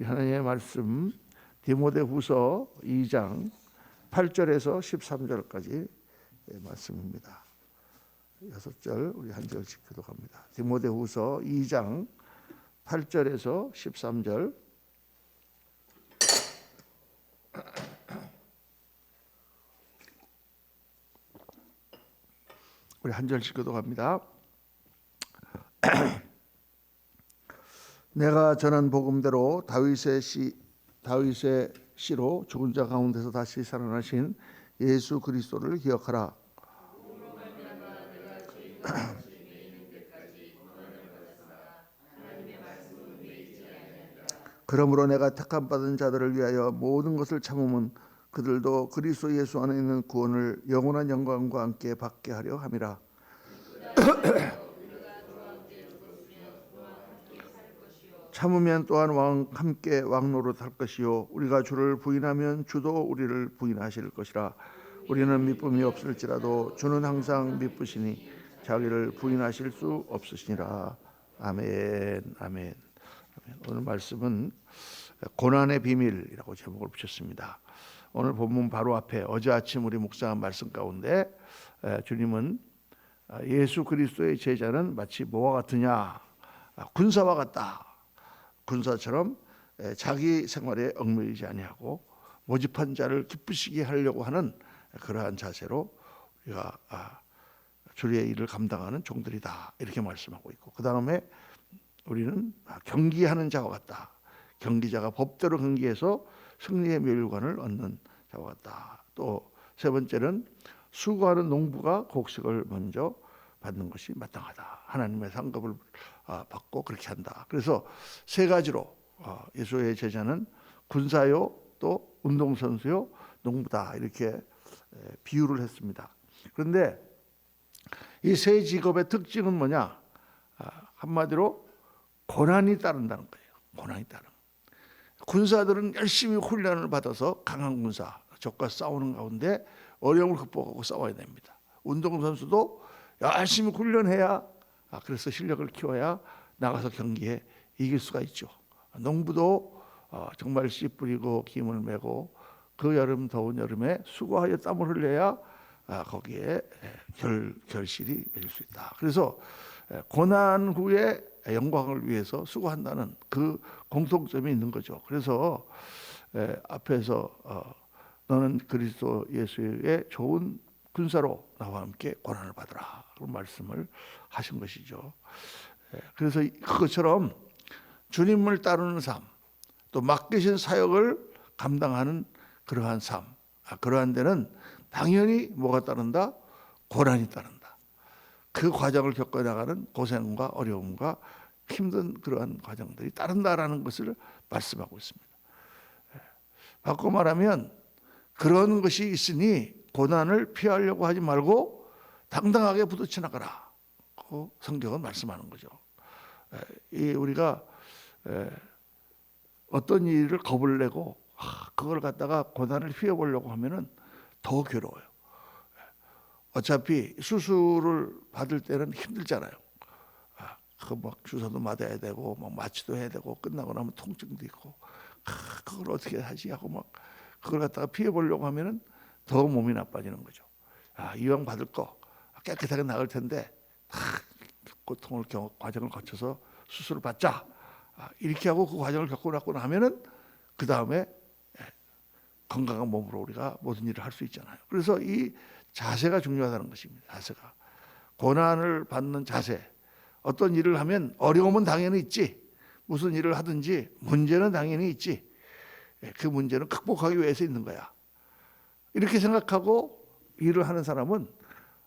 우리 하나님의 말씀 디모데후서 2장 8절에서 13절까지 말씀입니다. 6절 우리 한 절씩 교독합니다. 디모데후서 2장 8절에서 13절 우리 한 절씩 교독합니다. 내가 전한 복음대로 다윗의 씨로 죽은 자 가운데서 다시 살아나신 예수 그리스도를 기억하라. 그러므로 내가 택함 받은 자들을 위하여 모든 것을 참으면 그들도 그리스도 예수 안에 있는 구원을 영원한 영광과 함께 받게 하려 함이라. 참으면 또한 함께 왕노릇 할 것이요 우리가 주를 부인하면 주도 우리를 부인하실 것이라. 우리는 미쁨이 없을지라도 주는 항상 미쁘시니 자기를 부인하실 수 없으시니라. 아멘. 아멘. 오늘 말씀은 고난의 비밀이라고 제목을 붙였습니다. 오늘 본문 바로 앞에 어제 아침 우리 묵상한 말씀 가운데 주님은 예수 그리스도의 제자는 마치 뭐와 같으냐, 군사와 같다. 군사처럼 자기 생활에 얽매이지 아니하고 모집한 자를 기쁘시게 하려고 하는 그러한 자세로 우리가 주의 일을 감당하는 종들이다, 이렇게 말씀하고 있고, 그 다음에 우리는 경기하는 자와 같다. 경기자가 법대로 경기해서 승리의 멸관을 얻는 자와 같다. 또 세 번째는 수고하는 농부가 곡식을 먼저 받는 것이 마땅하다. 하나님의 상급을 받고 그렇게 한다. 그래서 세 가지로 예수의 제자는 군사요, 또 운동선수요, 농부다, 이렇게 비유를 했습니다. 그런데 이 세 직업의 특징은 뭐냐? 한마디로 고난이 따른다는 거예요. 고난이 따른. 군사들은 열심히 훈련을 받아서 강한 군사, 적과 싸우는 가운데 어려움을 극복하고 싸워야 됩니다. 운동선수도 열심히 훈련해야, 그래서 실력을 키워야 나가서 경기에 이길 수가 있죠. 농부도 정말 씨 뿌리고 기름을 메고 그 여름, 더운 여름에 수고하여 땀을 흘려야 거기에 결실이 맺을 수 있다. 그래서 고난 후에 영광을 위해서 수고한다는 그 공통점이 있는 거죠. 그래서 앞에서 너는 그리스도 예수의 좋은 군사로 나와 함께 고난을 받으라, 그런 말씀을 하신 것이죠. 그래서 그것처럼 주님을 따르는 삶, 또 맡기신 사역을 감당하는 그러한 삶, 그러한 데는 당연히 뭐가 따른다? 고난이 따른다. 그 과정을 겪어나가는 고생과 어려움과 힘든 그러한 과정들이 따른다라는 것을 말씀하고 있습니다. 바꿔 말하면 그런 것이 있으니 고난을 피하려고 하지 말고 당당하게 부딪혀 나가라. 그 성경은 말씀하는 거죠. 우리가 어떤 일을 겁을 내고 그걸 갖다가 고난을 피해보려고 하면은 더 괴로워요. 어차피 수술을 받을 때는 힘들잖아요. 그 막 주사도 맞아야 되고 막 마취도 해야 되고 끝나고 나면 통증도 있고 그걸 어떻게 하지 하고 막 그걸 갖다가 피해보려고 하면은 더 몸이 나빠지는 거죠. 이왕 받을 거 깨끗하게 나을 텐데 고통을 과정을 거쳐서 수술을 받자, 이렇게 하고 그 과정을 겪고 나고 나면은 그 다음에 건강한 몸으로 우리가 모든 일을 할 수 있잖아요. 그래서 이 자세가 중요하다는 것입니다. 자세가, 고난을 받는 자세. 어떤 일을 하면 어려움은 당연히 있지, 무슨 일을 하든지 문제는 당연히 있지, 그 문제는 극복하기 위해서 있는 거야, 이렇게 생각하고 일을 하는 사람은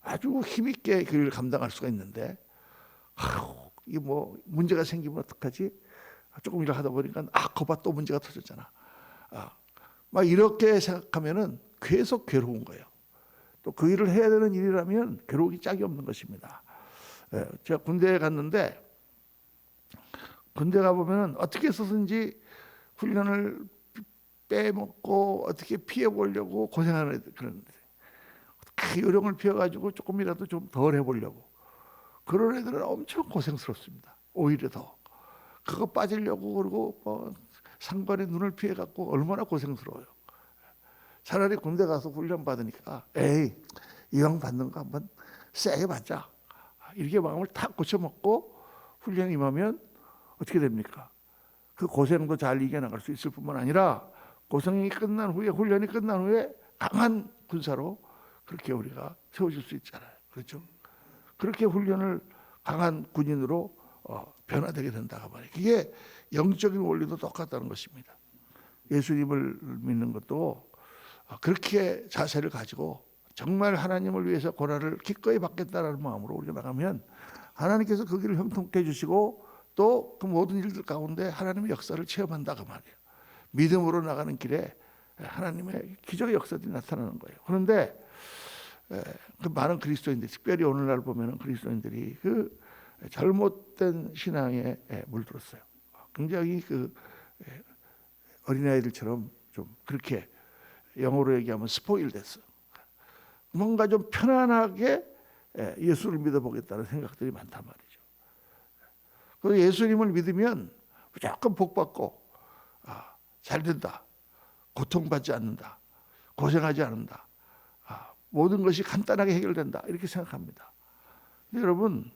아주 힘있게 그 일을 감당할 수가 있는데, 이 뭐 문제가 생기면 어떡하지? 조금 일을 하다 보니까 거봐 또 문제가 터졌잖아. 막 이렇게 생각하면은 계속 괴로운 거예요. 또 그 일을 해야 되는 일이라면 괴로움이 짝이 없는 것입니다. 제가 군대에 갔는데, 군대 가보면은 어떻게 해서든지 훈련을 빼먹고 어떻게 피해보려고 고생하는 애들, 그런데 요령을 피해가지고 조금이라도 좀 덜 해보려고 그런 애들은 엄청 고생스럽습니다. 오히려 더 그거 빠지려고 그러고 상관의 눈을 피해갖고 얼마나 고생스러워요. 차라리 군대 가서 훈련 받으니까 에이 이왕 받는 거 한번 세게 받자. 이렇게 마음을 탁 고쳐먹고 훈련 임하면 어떻게 됩니까? 그 고생도 잘 이겨나갈 수 있을 뿐만 아니라 고생이 끝난 후에 훈련이 끝난 후에 강한 군사로 그렇게 우리가 세워질 수 있잖아요. 그렇죠? 그렇게 훈련을 강한 군인으로 변화되게 된다고 말이에요. 그게 영적인 원리도 똑같다는 것입니다. 예수님을 믿는 것도 그렇게 자세를 가지고 정말 하나님을 위해서 고난을 기꺼이 받겠다는 마음으로 우리가 나가면 하나님께서 그 길을 형통케 해주시고 또 그 모든 일들 가운데 하나님의 역사를 체험한다고 말이에요. 믿음으로 나가는 길에 하나님의 기적의 역사들이 나타나는 거예요. 그런데 그 많은 그리스도인들, 특별히 오늘날 보면은 그리스도인들이 그 잘못된 신앙에 물들었어요. 굉장히 그 어린아이들처럼 좀 그렇게 영어로 얘기하면 스포일 됐어. 뭔가 좀 편안하게 예수를 믿어보겠다는 생각들이 많단 말이죠. 그 예수님을 믿으면 무조건 복받고 잘 된다, 고통받지 않는다, 고생하지 않는다, 모든 것이 간단하게 해결된다 이렇게 생각합니다. 근데 여러분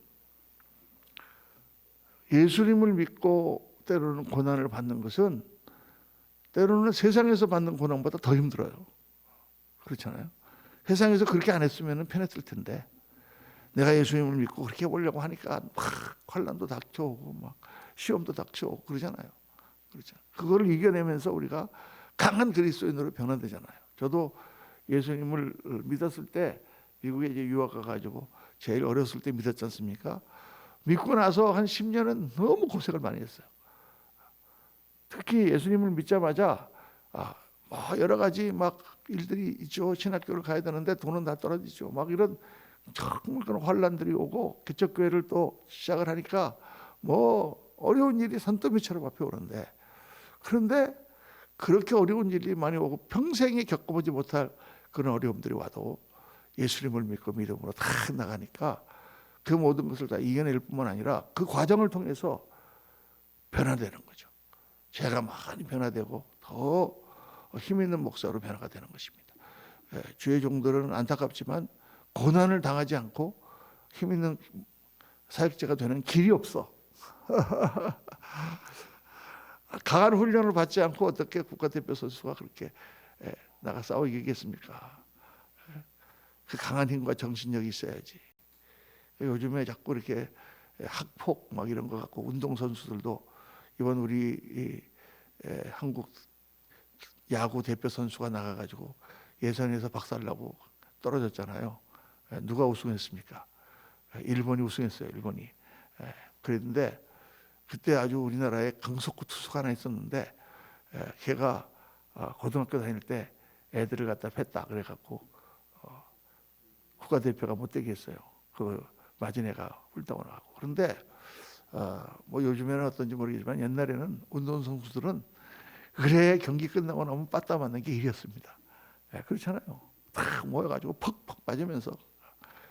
예수님을 믿고 때로는 고난을 받는 것은 때로는 세상에서 받는 고난보다 더 힘들어요. 그렇잖아요. 세상에서 그렇게 안 했으면 편했을 텐데 내가 예수님을 믿고 그렇게 해보려고 하니까 막 환난도 닥쳐오고 막 시험도 닥쳐오고 그러잖아요. 그렇죠. 그거를 이겨내면서 우리가 강한 그리스도인으로 변화되잖아요. 저도 예수님을 믿었을 때 미국에 이제 유학 가가지고 제일 어렸을 때 믿었지 않습니까? 믿고 나서 한 10년은 너무 고생을 많이 했어요. 특히 예수님을 믿자마자 여러 가지 막 일들이 있죠. 신학교를 가야 되는데 돈은 다 떨어지죠. 막 이런 정말 그런 환란들이 오고 개척교회를 또 시작을 하니까 뭐 어려운 일이 산더미처럼 앞에 오는데 그런데 그렇게 어려운 일이 많이 오고 평생에 겪어보지 못할 그런 어려움들이 와도 예수님을 믿고 믿음으로 다 나가니까 그 모든 것을 다 이겨낼 뿐만 아니라 그 과정을 통해서 변화되는 거죠. 제가 많이 변화되고 더 힘 있는 목사로 변화가 되는 것입니다. 주의 종들은 안타깝지만 고난을 당하지 않고 힘 있는 사역자가 되는 길이 없어. 강한 훈련을 받지 않고 어떻게 국가대표 선수가 그렇게 나가 싸워 이기겠습니까? 그 강한 힘과 정신력이 있어야지. 요즘에 자꾸 이렇게 학폭 막 이런 거 갖고 운동 선수들도 이번 우리 한국 야구 대표 선수가 나가가지고 예선에서 박살나고 떨어졌잖아요. 누가 우승했습니까? 일본이 우승했어요. 일본이. 그랬는데 그때 아주 우리나라에 강속구 투수가 하나 있었는데 걔가 고등학교 다닐 때 애들을 갖다 팼다 그래갖고 국가대표가 못 되게 했어요. 그 맞은 애가 훌떡 나가고. 그런데 뭐 요즘에는 어떤지 모르겠지만 옛날에는 운동선수들은 그래 경기 끝나고 나면 빠따 맞는 게 일이었습니다. 그렇잖아요. 딱 모여가지고 퍽퍽 맞으면서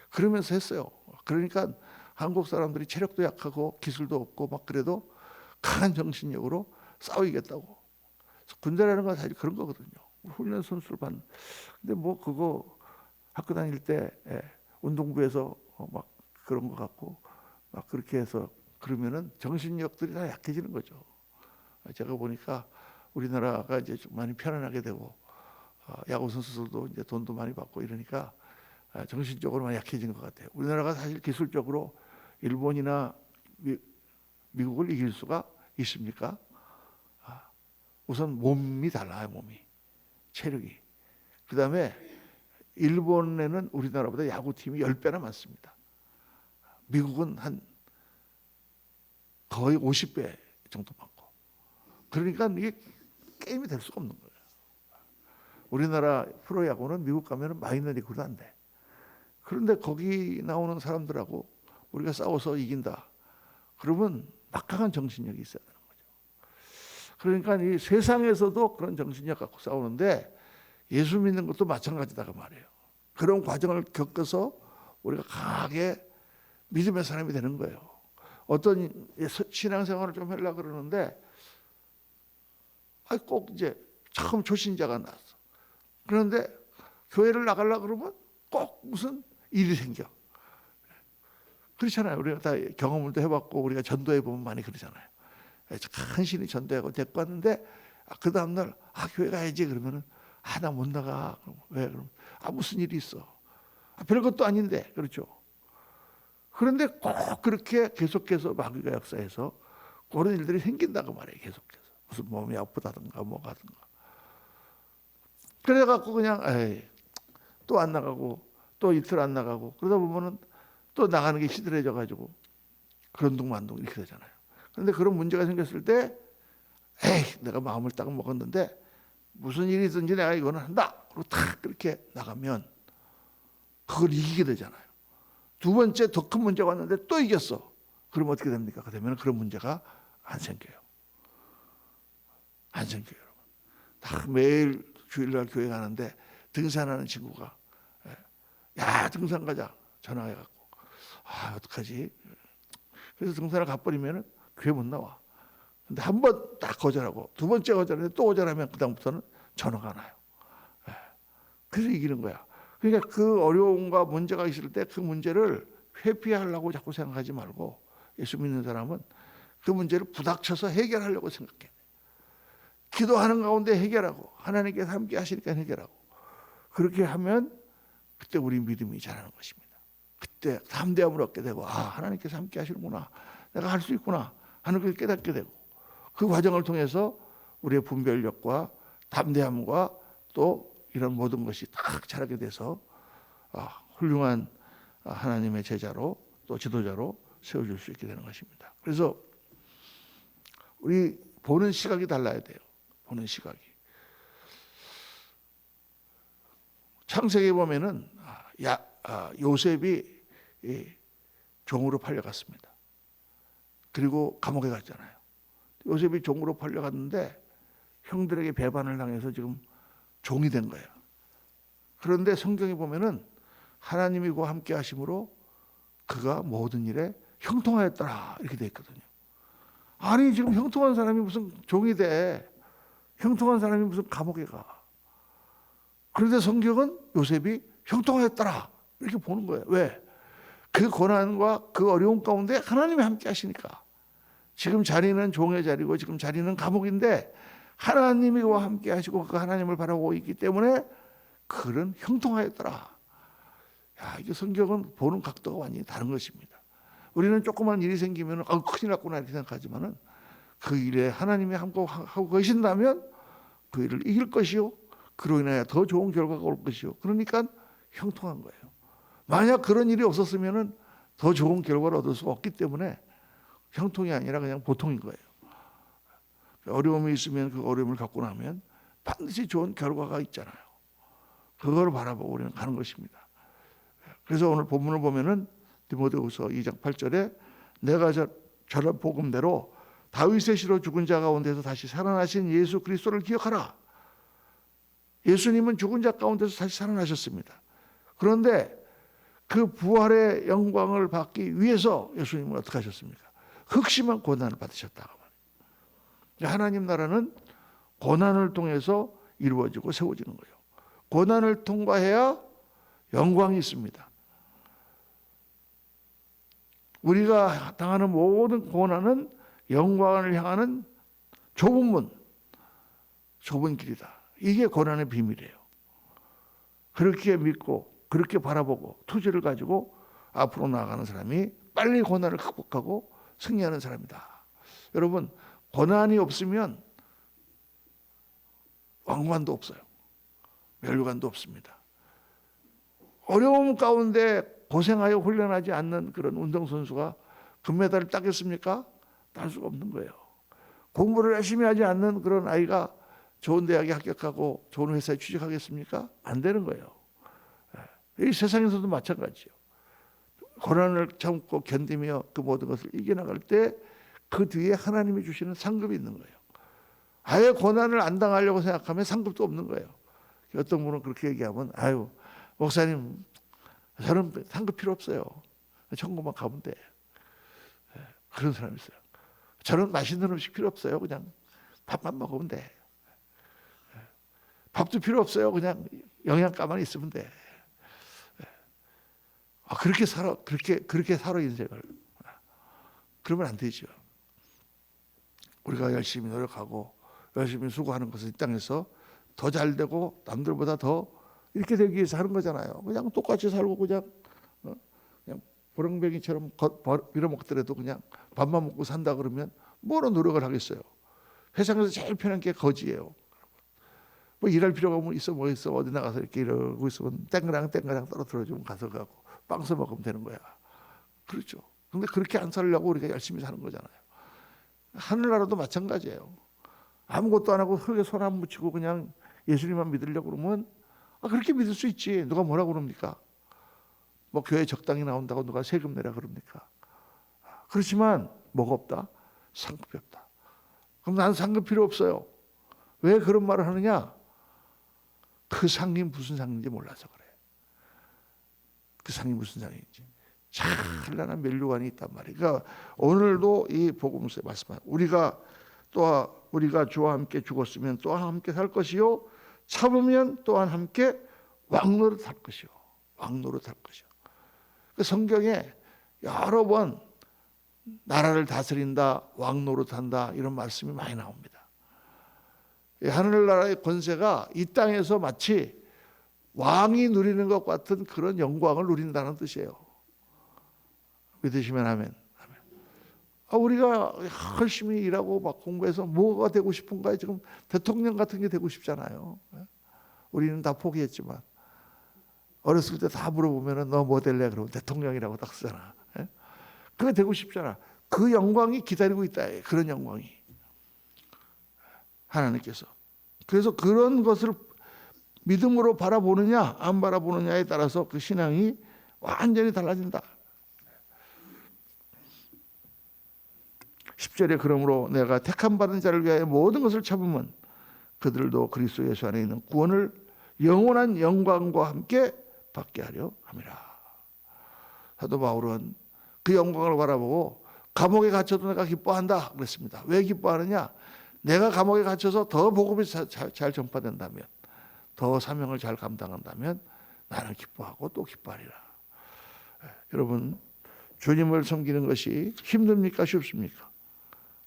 그러면서 했어요. 그러니까 한국 사람들이 체력도 약하고 기술도 없고 막 그래도 강한 정신력으로 싸우겠다고. 군대라는 건 사실 그런 거거든요. 훈련 선수를 받는. 근데 뭐 그거 학교 다닐 때 운동부에서 막 그런 거 갖고 막 그렇게 해서 그러면은 정신력들이 다 약해지는 거죠. 제가 보니까 우리나라가 이제 좀 많이 편안하게 되고 야구 선수들도 이제 돈도 많이 받고 이러니까 정신적으로 많이 약해진 것 같아요. 우리나라가 사실 기술적으로 일본이나 미국을 이길 수가 있습니까? 우선 몸이 달라요, 몸이. 체력이. 그 다음에 일본에는 우리나라보다 야구팀이 10배나 많습니다. 미국은 한 거의 50배 정도 많고. 그러니까 이게 게임이 될 수가 없는 거예요. 우리나라 프로야구는 미국 가면 마이너리그도 안 돼. 그런데 거기 나오는 사람들하고 우리가 싸워서 이긴다. 그러면 막강한 정신력이 있어야 되는 거죠. 그러니까 이 세상에서도 그런 정신력 갖고 싸우는데 예수 믿는 것도 마찬가지다가 말이에요. 그런 과정을 겪어서 우리가 강하게 믿음의 사람이 되는 거예요. 어떤 신앙생활을 좀 하려고 그러는데 꼭 이제 처음 초신자가 나왔어. 그런데 교회를 나가려고 그러면 꼭 무슨 일이 생겨. 그렇잖아요. 우리가 다 경험을 또 해봤고 우리가 전도해 보면 많이 그러잖아요. 간신히 전도하고 데리고 왔는데 그 다음날 교회 가야지 그러면은 나 못 나가. 왜? 그럼 무슨 일이 있어. 별것도 아닌데 그렇죠. 그런데 꼭 그렇게 계속해서 마귀가 역사해서 그런 일들이 생긴다고 말해요. 계속해서 무슨 몸이 아프다든가 뭐가 하든가. 그래갖고 그냥 또 안 나가고 또 이틀 안 나가고 그러다 보면은 또 나가는 게 시들해져 가지고 그런 둥만둥 이렇게 되잖아요. 그런데 그런 문제가 생겼을 때 내가 마음을 딱 먹었는데 무슨 일이든지 내가 이거는 한다. 그리고 탁 그렇게 나가면 그걸 이기게 되잖아요. 두 번째 더 큰 문제가 왔는데 또 이겼어. 그럼 어떻게 됩니까? 그러면 그런 문제가 안 생겨요. 안 생겨요, 여러분. 다 매일 주일날 교회 가는데 등산하는 친구가 야 등산 가자 전화해갖고 어떡하지? 그래서 등산을 가버리면 교회 못 나와. 근데 한 번 딱 거절하고 두 번째 거절하는데 또 거절하면 그다음부터는 전화가 나요. 그래서 이기는 거야. 그러니까 그 어려움과 문제가 있을 때 그 문제를 회피하려고 자꾸 생각하지 말고 예수 믿는 사람은 그 문제를 부닥쳐서 해결하려고 생각해. 기도하는 가운데 해결하고 하나님께서 함께 하시니까 해결하고 그렇게 하면 그때 우리 믿음이 자라는 것입니다. 그때 담대함을 얻게 되고 하나님께서 함께 하시는구나. 내가 할 수 있구나 하는 걸 깨닫게 되고 그 과정을 통해서 우리의 분별력과 담대함과 또 이런 모든 것이 딱 자라게 돼서 훌륭한 하나님의 제자로 또 지도자로 세워줄 수 있게 되는 것입니다. 그래서 우리 보는 시각이 달라야 돼요. 보는 시각이. 창세기에 보면은 요셉이 종으로 팔려갔습니다. 그리고 감옥에 갔잖아요. 요셉이 종으로 팔려갔는데 형들에게 배반을 당해서 지금 종이 된 거예요. 그런데 성경에 보면은 하나님이 그와 함께 하심으로 그가 모든 일에 형통하였더라 이렇게 돼 있거든요. 아니 지금 형통한 사람이 무슨 종이 돼. 형통한 사람이 무슨 감옥에 가. 그런데 성경은 요셉이 형통하였더라 이렇게 보는 거예요. 왜? 그 고난과 그 어려움 가운데 하나님이 함께 하시니까. 지금 자리는 종의 자리고 지금 자리는 감옥인데 하나님이 그와 함께 하시고 그 하나님을 바라보고 있기 때문에 그는 형통하였더라. 이게 성경은 보는 각도가 완전히 다른 것입니다. 우리는 조그만 일이 생기면 큰일 났구나 이렇게 생각하지만은 그 일에 하나님이 함께 하고 계신다면 그 일을 이길 것이요. 그로 인하여 더 좋은 결과가 올 것이요. 그러니까 형통한 거예요. 만약 그런 일이 없었으면은 더 좋은 결과를 얻을 수가 없기 때문에 형통이 아니라 그냥 보통인 거예요. 어려움이 있으면 그 어려움을 갖고 나면 반드시 좋은 결과가 있잖아요. 그걸 바라보고 우리는 가는 것입니다. 그래서 오늘 본문을 보면은 디모데후서 2장 8절에 내가 저런 복음대로 다윗의 씨로 죽은 자 가운데서 다시 살아나신 예수 그리스도를 기억하라. 예수님은 죽은 자 가운데서 다시 살아나셨습니다. 그런데 그 부활의 영광을 받기 위해서 예수님은 어떻게 하셨습니까? 극심한 고난을 받으셨다고 말해요. 하나님 나라는 고난을 통해서 이루어지고 세워지는 거예요. 고난을 통과해야 영광이 있습니다. 우리가 당하는 모든 고난은 영광을 향하는 좁은 문, 좁은 길이다. 이게 고난의 비밀이에요. 그렇게 믿고 그렇게 바라보고 투지를 가지고 앞으로 나아가는 사람이 빨리 고난을 극복하고 승리하는 사람이다. 여러분, 고난이 없으면 왕관도 없어요. 멸관도 없습니다. 어려움 가운데 고생하여 훈련하지 않는 그런 운동선수가 금메달을 따겠습니까? 딸 수가 없는 거예요. 공부를 열심히 하지 않는 그런 아이가 좋은 대학에 합격하고 좋은 회사에 취직하겠습니까? 안 되는 거예요. 이 세상에서도 마찬가지예요. 고난을 참고 견디며 그 모든 것을 이겨나갈 때 그 뒤에 하나님이 주시는 상급이 있는 거예요. 아예 고난을 안 당하려고 생각하면 상급도 없는 거예요. 어떤 분은 그렇게 얘기하면 목사님 저는 상급 필요 없어요. 천국만 가면 돼. 그런 사람이 있어요. 저는 맛있는 음식 필요 없어요. 그냥 밥만 먹으면 돼. 밥도 필요 없어요. 그냥 영양가만 있으면 돼. 그렇게 살아 인생을. 그러면 안 되죠. 우리가 열심히 노력하고 열심히 수고하는 것은 이 땅에서 더 잘 되고 남들보다 더 이렇게 되기 위해서 하는 거잖아요. 그냥 똑같이 살고 그냥 보렁뱅이처럼 빌어먹더라도 그냥 밥만 먹고 산다 그러면 뭐로 노력을 하겠어요. 세상에서 제일 편한 게 거지예요. 뭐 일할 필요가 뭐 있어 어디 나가서 이렇게 이러고 있으면 땡그랑 떨어뜨려주면 가서 가고 빵 사 먹으면 되는 거야. 그렇죠. 근데 그렇게 안 살려고 우리가 열심히 사는 거잖아요. 하늘나라도 마찬가지예요. 아무것도 안 하고 흙에 손 안 묻히고 그냥 예수님만 믿으려고 그러면 그렇게 믿을 수 있지. 누가 뭐라고 그럽니까? 뭐 교회 적당히 나온다고 누가 세금 내라 그럽니까? 그렇지만 뭐가 없다? 상급이 없다. 그럼 나는 상급 필요 없어요. 왜 그런 말을 하느냐? 그 상이 무슨 상인지 몰라서 그래. 그 상이 무슨 상인지. 찬란한 면류관이 있단 말이에요. 그러니까 오늘도 이 복음서에 말씀하는 우리가 주와 함께 죽었으면 또한 함께 살 것이요 참으면 또한 함께 왕노릇 할 것이요. 왕노릇 할 것이요. 그 성경에 여러 번 나라를 다스린다, 왕노릇한다 이런 말씀이 많이 나옵니다. 하늘나라의 권세가 이 땅에서 마치 왕이 누리는 것 같은 그런 영광을 누린다는 뜻이에요. 믿으시면 아멘. 우리가 열심히 일하고 막 공부해서 뭐가 되고 싶은가요? 지금 대통령 같은 게 되고 싶잖아요. 우리는 다 포기했지만 어렸을 때 다 물어보면 너 뭐 될래? 그러면 대통령이라고 딱 쓰잖아. 그게 되고 싶잖아. 그 영광이 기다리고 있다. 그런 영광이 하나님께서. 그래서 그런 것을 믿음으로 바라보느냐 안 바라보느냐에 따라서 그 신앙이 완전히 달라진다. 10절에 그러므로 내가 택함 받은 자를 위하여 모든 것을 참으면 그들도 그리스도 예수 안에 있는 구원을 영원한 영광과 함께 받게 하려 함이라. 사도 바울은 그 영광을 바라보고 감옥에 갇혀도 내가 기뻐한다 그랬습니다. 왜 기뻐하느냐? 내가 감옥에 갇혀서 더 복음이 잘 전파된다면, 더 사명을 잘 감당한다면 나는 기뻐하고 또 기뻐하리라. 여러분, 주님을 섬기는 것이 힘듭니까? 쉽습니까?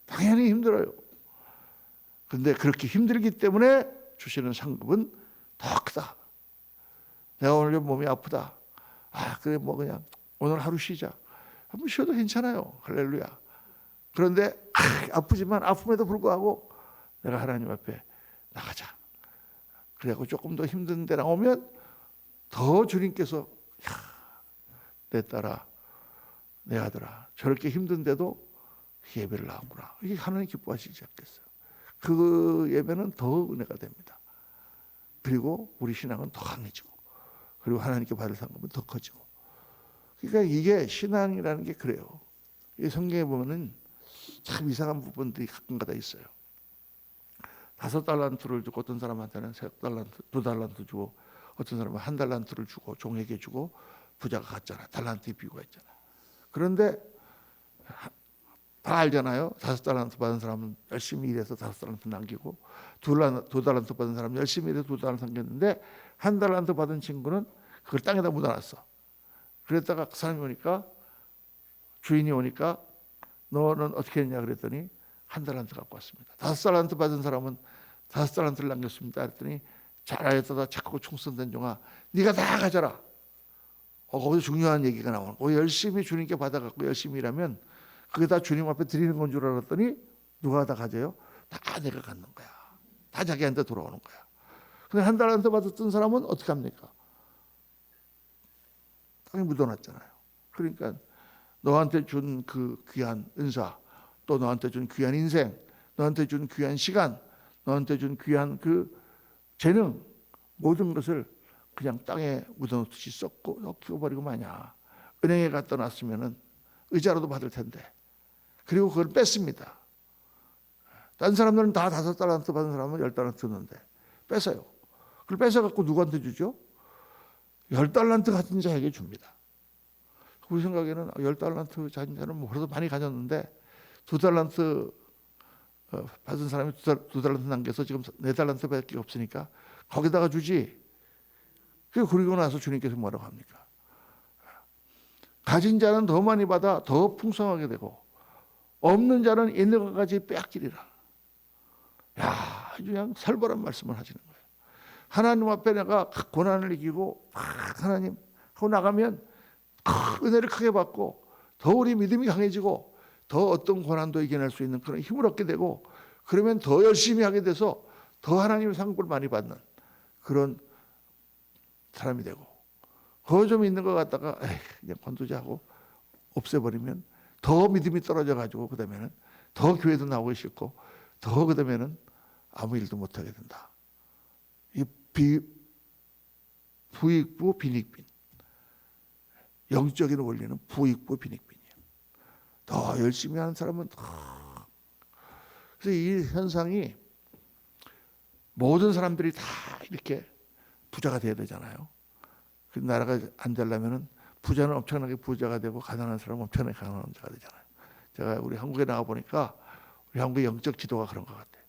당연히 힘들어요. 근데 그렇게 힘들기 때문에 주시는 상급은 더 크다. 내가 오늘 몸이 아프다. 그래 뭐 그냥 오늘 하루 쉬자. 한번 쉬어도 괜찮아요. 할렐루야. 그런데 아프지만 아픔에도 불구하고 내가 하나님 앞에 나가자. 그래갖고 조금 더 힘든 데 나오면 더 주님께서 내 딸아, 내 아들아, 저렇게 힘든데도 예배를 나왔구나. 이게 하나님 기뻐하시지 않겠어요? 그 예배는 더 은혜가 됩니다. 그리고 우리 신앙은 더 강해지고, 그리고 하나님께 받을 상급은 더 커지고. 그러니까 이게 신앙이라는 게 그래요. 이 성경에 보면은 참 이상한 부분들이 가끔가다 있어요. 5달란트를 주고 어떤 사람한테는 3달란트, 2달란트 주고 어떤 사람은 1달란트를 주고 종에게 주고 부자가 갔잖아. 달란트의 비유가 있잖아. 그런데 다 알잖아요. 5달란트 받은 사람은 열심히 일해서 5달란트 남기고 2달란트 받은 사람은 열심히 일해서 2달란트 남겼는데 1달란트 받은 친구는 그걸 땅에다 묻어놨어. 그랬다가 그 사람이 오니까 주인이 오니까 너는 어떻게 했냐 그랬더니 1달란트 갖고 왔습니다. 5달란트 받은 사람은 5달란트를 남겼습니다. 그랬더니 잘하였다 착하고 충성된 종아 네가 다 가져라. 거기서 중요한 얘기가 나오는 거예요. 열심히 주님께 받아갖고 열심히 일하면 그게 다 주님 앞에 드리는 건 줄 알았더니 누가 다 가져요? 다 내가 갖는 거야. 다 자기한테 돌아오는 거야. 근데 1달란트 받았던 사람은 어떻게 합니까? 땅에 묻어놨잖아요. 그러니까 너한테 준 그 귀한 은사, 또 너한테 준 귀한 인생, 너한테 준 귀한 시간, 너한테 준 귀한 그 재능, 모든 것을 그냥 땅에 묻어놓듯이 썩혀버리고 마냐. 은행에 갖다 놨으면은 의자로도 받을 텐데. 그리고 그걸 뺐습니다. 다른 사람들은 다 5달란트 받은 사람은 10달란트 줬는데 뺏어요. 그걸 뺏어갖고 누구한테 주죠? 10달란트 가진 자에게 줍니다. 우리 생각에는 10달란트 가진 자는 뭐 그래도 많이 가졌는데 2달란트 받은 사람이 두 달란트 남겨서 지금 네 달란트밖에 없으니까 거기다가 주지. 그리고 나서 주님께서 뭐라고 합니까? 가진 자는 더 많이 받아 더 풍성하게 되고 없는 자는 있는 것까지 빼앗기리라. 야, 그냥 살벌한 말씀을 하시는 거예요. 하나님 앞에 내가 고난을 이기고 하나님 하고 나가면 은혜를 크게 받고 더 우리 믿음이 강해지고 더 어떤 고난도 이겨낼 수 있는 그런 힘을 얻게 되고 그러면 더 열심히 하게 돼서 더 하나님의 상급을 많이 받는 그런 사람이 되고 그거 좀 있는 것 같다가 그냥 관두자 하고 없애버리면 더 믿음이 떨어져 가지고 그 다음에는 더 교회도 나오기 싫고 더 그 다음에는 아무 일도 못하게 된다. 이 부익부 빈익빈, 영적인 원리는 부익부 빈익빈이에요. 더 열심히 하는 사람은 그래서 이 현상이 모든 사람들이 다 이렇게 부자가 돼야 되잖아요. 그 나라가 안 되려면은 부자는 엄청나게 부자가 되고 가난한 사람은 엄청나게 가난한 자가 되잖아요. 제가 우리 한국에 나와 보니까 우리 한국의 영적 지도가 그런 것 같아요.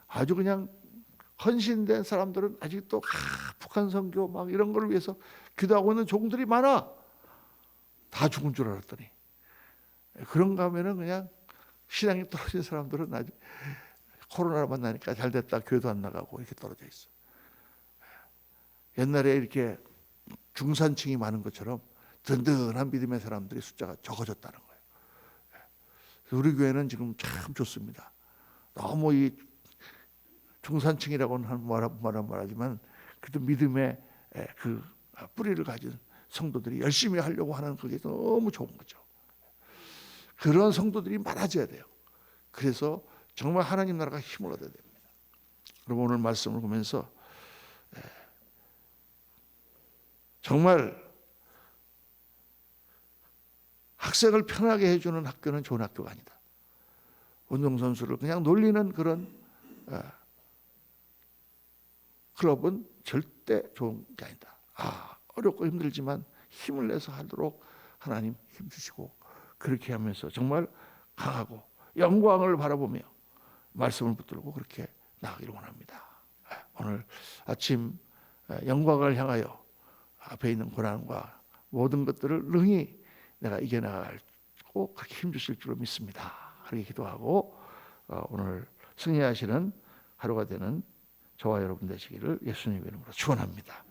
아주 그냥 헌신된 사람들은 아직도 북한 선교 막 이런 걸 위해서 기도하고 있는 종들이 많아. 다 죽은 줄 알았더니 그런가 하면은 그냥 신앙이 떨어진 사람들은 아직 코로나를 만나니까 잘 됐다 교회도 안 나가고 이렇게 떨어져 있어. 옛날에 이렇게 중산층이 많은 것처럼 든든한 믿음의 사람들이 숫자가 적어졌다는 거예요. 우리 교회는 지금 참 좋습니다. 너무 이 중산층이라고는 말하지만 그래도 믿음의 그 뿌리를 가진 성도들이 열심히 하려고 하는 그게 너무 좋은 거죠. 그런 성도들이 많아져야 돼요. 그래서 정말 하나님 나라가 힘을 얻어야 됩니다. 여러분 오늘 말씀을 보면서 정말 학생을 편하게 해주는 학교는 좋은 학교가 아니다. 운동선수를 그냥 놀리는 그런 클럽은 절대 좋은 게 아니다. 어렵고 힘들지만 힘을 내서 하도록 하나님 힘주시고 그렇게 하면서 정말 강하고 영광을 바라보며 말씀을 붙들고 그렇게 나가기를 원합니다. 오늘 아침 영광을 향하여 앞에 있는 고난과 모든 것들을 능히 내가 이겨나가고 그렇게 힘주실 줄로 믿습니다. 그렇게 기도하고 오늘 승리하시는 하루가 되는 저와 여러분 되시기를 예수님의 이름으로 축원합니다.